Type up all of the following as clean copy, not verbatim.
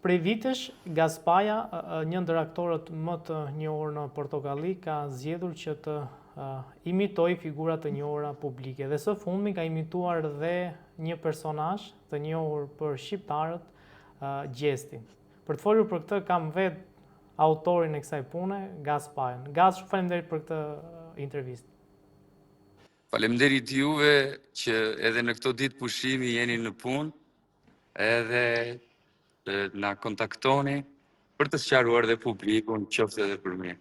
Prej vitesh, Gaspaja, një ndër aktorët më të njohur në Portokalli, ka zgjedhur që të imitoj figura të njohura publike. Dhe së fundmi ka imituar dhe një personazh të njohur për shqiptarët, Gjestin. Për të folur për këtë kam vetë autorin e kësaj pune, Gaspajan. Gas, shumë faleminderit për këtë intervistë. Faleminderit juve që edhe në këto ditë pushimi jeni në punë, edhe na kontaktoni për të sqaruar dhe publikun, qoftë edhe për me.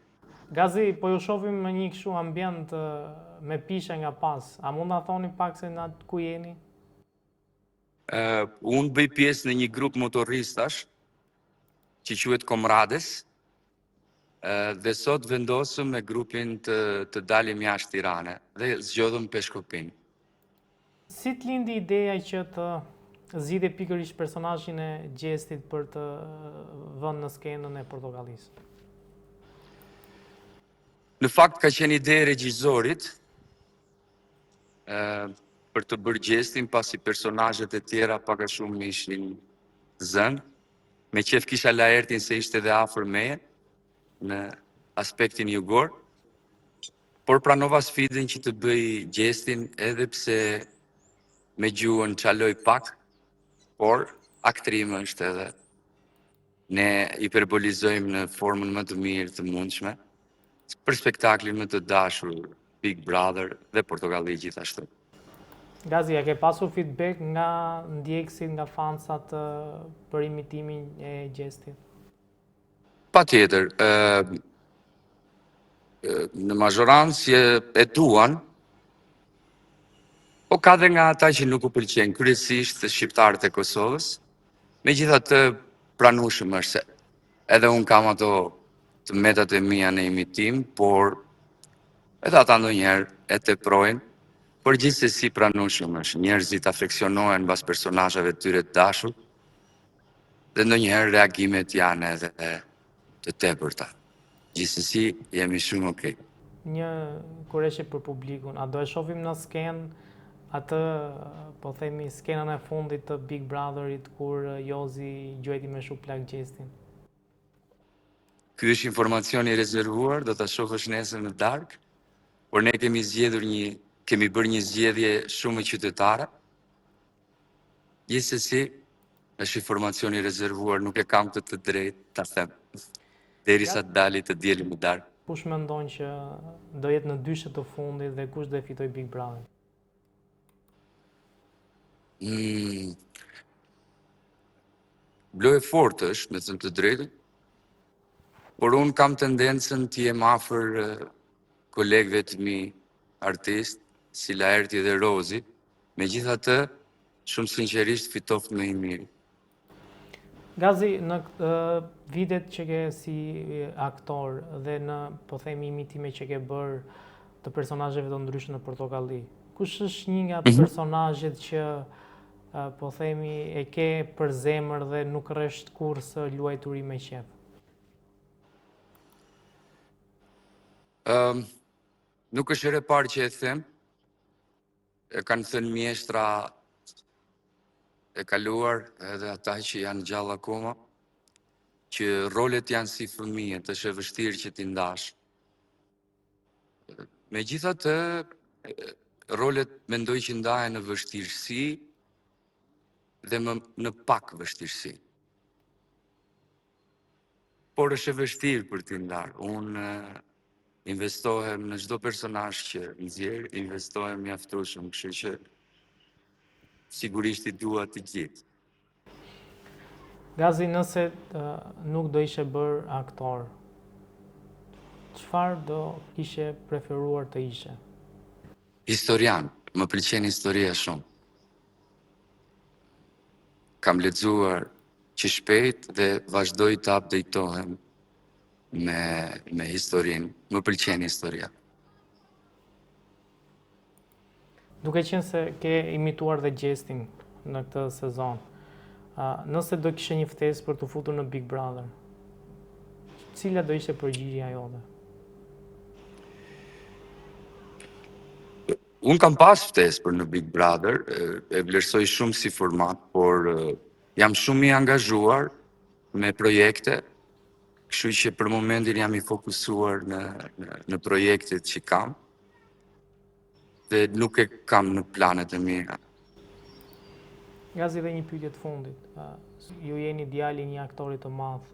Gazi, po ju shohim me një kështu ambient me pishe nga pas. A mund ta thoni pak se na ku jeni? Unë bëj pjesë në një grup motorristash që quhet Komrades, dhe sot vendosëm me grupin të dalim jashtë Tirane dhe zgjodhëm Peshkopin. Si të lindi ideja që të zgjidhe pikërisht personazhin e Gjestit për të vënë në skenën e Portokallisë? Në fakt ka qenë ide e regjizorit për të bërë Gjestin, pasi personazhet e tjera pak a shumë ishin zënë. Me qef kisha laertin se ishte dhe afër meje në aspektin jugor, por pranova sfidën që të bëj Gjestin, edhe pse me gjuhën çaloj pak, por aktrimi është edhe. Ne hiperbolizojmë në formën më të mirë të mundshme, për spektaklin më të dashur Big Brother dhe Portokalli gjithashtu. Gazi, a ke pasur feedback nga ndjekësit, nga fansat për imitimin e Gjestit? Patjetër, në mazhorancë e duan, po ka dhe nga ata që nuk u pëlqen, kryesisht shqiptarët e Kosovës. Megjithatë, pranueshëm është se edhe unë kam ato të metat e mia në imitim, por edhe ata ndonjëherë e teprojnë, por gjithsesi pranueshëm është. Njerëzit afeksionohen mbas personazheve të tyre të dashur, dhe ndonjëherë reagimet janë edhe të tepërta. Gjithsesi jemi shumë okay. Një kurëshe për publikun, a do e shohim në skenë atë, po themi, skenën e fundit të Big Brotherit, kur Jozi gjuajti me shuplak Gjestin? Ky është informacioni i rezervuar, do ta shohësh nesër në darkë, por ne kemi bërë një zgjedhje shumë qytetare. Gjithsesi, është informacioni i rezervuar, nuk e kam të drejtë ta them, derisa të dali të dieli më darkë. Kush mendon që do jetë në dyshet të fundit dhe kush do e fitoj Big Brother? Blo e fort është, me thënë të drejtën, por unë kam tendencën të jem afër kolegëve të mi artist, si Laerti dhe Rozi, megjithatë, shumë sinqerisht fitoft më i miri. Gazi, në vitet që ke si aktor dhe në, po themi, imitime që ke bërë të personazheve të ndryshme në Portokalli, kush është një nga personazhet që, po themi, e ke për zemër dhe nuk rresht kurrë së luajturi me qef? Nuk është herë e parë që e them, e kanë thënë mjeshtra e kaluar, edhe ata që janë gjallë akoma, që rolet janë si fëmijë, është e vështirë që t'i ndash. Megjithatë, rolet mendoj që ndahen në vështirësi dhe në pak vështirësi. Por është e vështirë për t'i ndarë. Unë investohem në çdo personazh që nxjerr, investohem mjaftueshëm, kështu që sigurisht i dua të gjithë. Gazi, nëse nuk do ishe bërë aktor, çfarë do kishe preferuar të ishe? Historian, më pëlqen historia shumë. Kam lexuar që shpejt dhe vazhdoj të updatetohem me historinë. Më pëlqen historia. Duke qenë se ke imituar dhe Gjestin në këtë sezon, nëse do kishe një ftesë për të futur në Big Brother, cila do ishte përgjigjja jote? Unë kam pas ftesë për në Big Brother, e vlerësoj shumë si format, por jam shumë i angazhuar me projekte, kështu që për momentin jam i fokusuar në projektet që kam dhe nuk e kam në planet e mira. Gazi dhe një pyetje të fundit. Ju jeni djali një aktori të madh.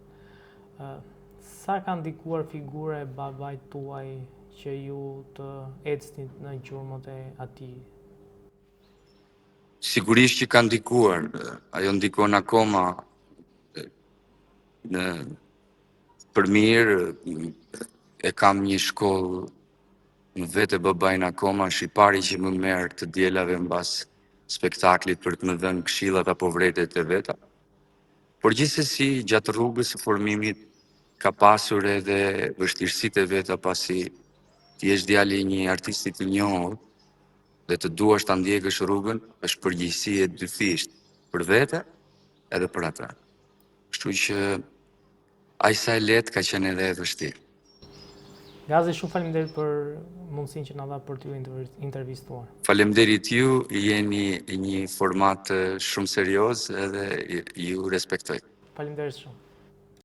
Sa ka ndikuar figura e babait tuaj që ju të ecnit në gjurmët e atij? Sigurisht që ka ndikuar, ajo ndikon akoma për mirë, e kam një shkollë në vete babajn akoma, është i pari që më merr të dielave mbas spektaklit për të më dhënë këshillat apo vërejtjet e veta. Por gjithsesi, gjatë rrugës së formimit ka pasur edhe vështirësitë e veta pasi ti je djali i një artisti të njohur dhe të duash ta ndjekësh rrugën, është përgjegjësi e dyfisht për vete edhe për ata. Kështu që aq sa e lehtë ka qenë edhe e vështirë. Gazi, shumë faleminderit për mundësinë që na dha për t'ju intervistuar. Faleminderit ju, jeni një format shumë serioz edhe ju respektoj. Faleminderit shumë.